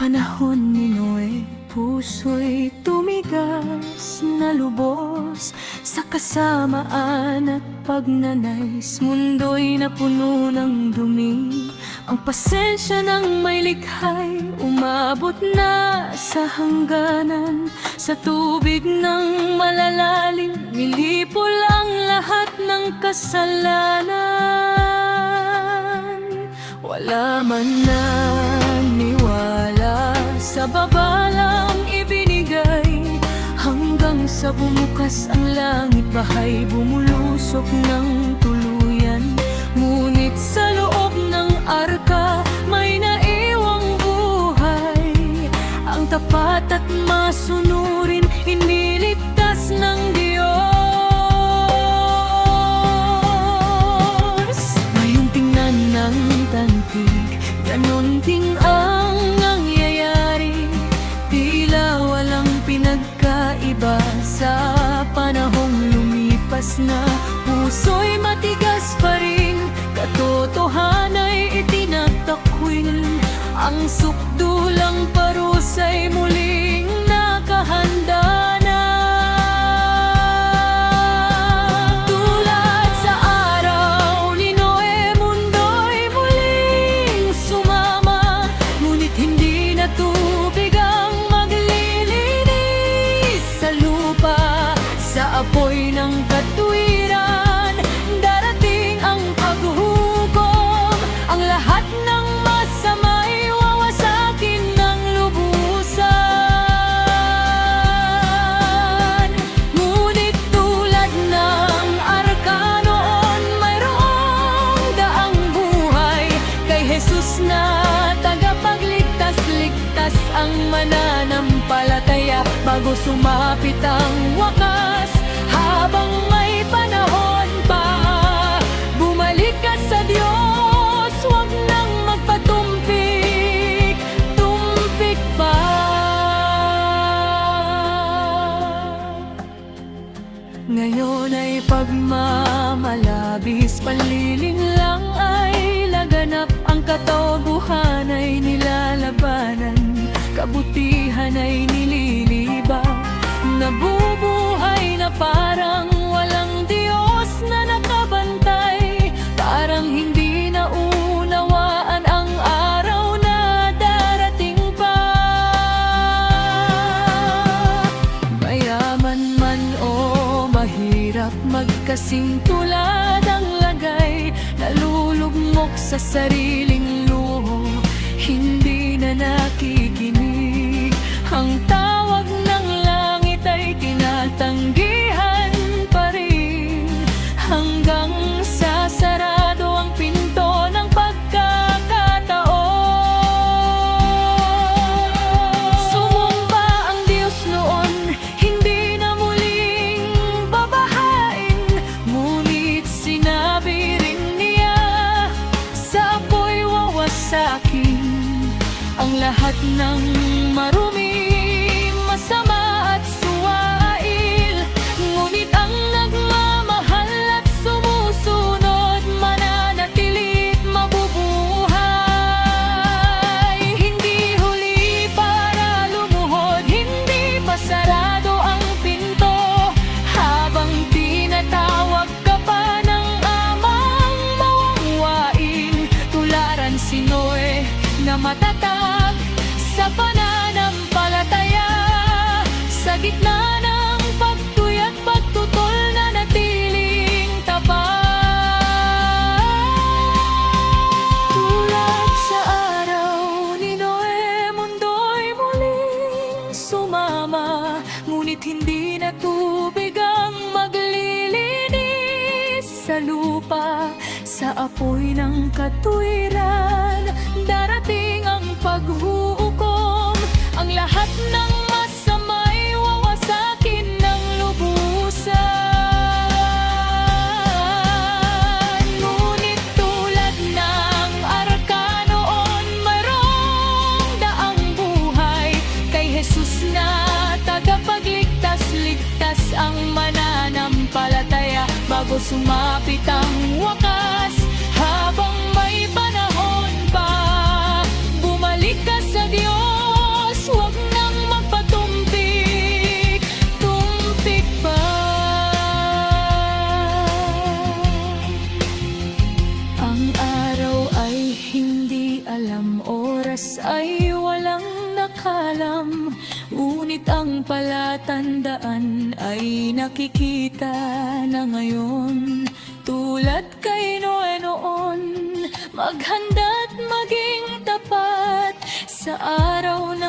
panahon ni Noe, puso'y tumigas na lubos sa kasamaan at pagnanais. Mundo'y napuno ng dumi, ang pasensya ng may likha'y umabot na sa hangganan. Sa tubig ng malalalim, nilipol ang lahat ng kasalanan. Wala man naniwala sa babalang ibinigay, hanggang sa bumukas ang langit, bahay bumulusok ng tuluyan. Ngunit sa loob ng arka may naiwang buhay, ang tapat at masunurin, iniligtas ng Diyos. Ngayong tingnan ng tantig, ganon ding ang nangyayari, tila walang pinagkaiba sa panahong lumipas na. Puso'y matigas pa rin, katotohana'y itinatakwil, ang sukdulang parusa'y muling nakahanda na. Tulad sa araw ni Noe, mundo'y muling sumama, ngunit hindi na tubig ang maglilinis sa lupa. Sa apoy ng katwiran, darating ang paghukom, ang lahat ng masama'y wawasakin ng lubusan. Ngunit tulad ng arka noon, mayroong daang buhay kay Jesus na tagapagligtas. Ligtas ang mananampalataya bago sumapit ang wakas. Habang may panahon pa, bumalik ka sa Diyos, huwag nang magpatumpik, tumpik pa. Ngayon ay pagmamalabis, panlilin lang ay laganap, ang katotohanan ay nilalabanan, kabutihan ay nililibang. Nabubuhay na parang walang Diyos na nakabantay, parang hindi naunawaan ang araw na darating pa. Mayaman man o mahirap, magkasing tulad ang lagay, nalulugmok sa sariling luho, hindi na nakikinig. Ang tawag ng langit ay tinatanggihan pa rin, hanggang sa sarado ang pinto ng pagkakataon. Sumumpa ang Diyos noon, hindi na muling babahain, ngunit sinabi rin niya, sa apoy wawasakin ang lahat ng marumi, masama at suwail. Ngunit ang nagmamahal at sumusunod, mananatilit mabubuhay. Hindi huli para lumuhod, hindi pa sarado ang pinto, habang tinatawag ka pa ng amang mawangwain. Tularan si Noe na matatag sa pananampalataya, sa gitna ng pagtuy at pagtutol na natiling tapat. Tulad sa araw ni Noe, mundo'y muling sumama, ngunit hindi na tubig ang maglilinis sa lupa. Sa apoy ng katwiran, darating ang paghukom, ang lahat ng masama'y wawasakin ng lubusan. Ngunit tulad ng arka noon, mayroong daang buhay kay Jesus na tagapagligtas. Ligtas ang mananampalataya bago sumapit ang wakas. Habang may panahon pa, bumalik ka sa Diyos. alam. Ngunit ang palatandaan ay nakikita na ngayon. Tulad kay Noe noon, maghanda't maging tapat sa araw na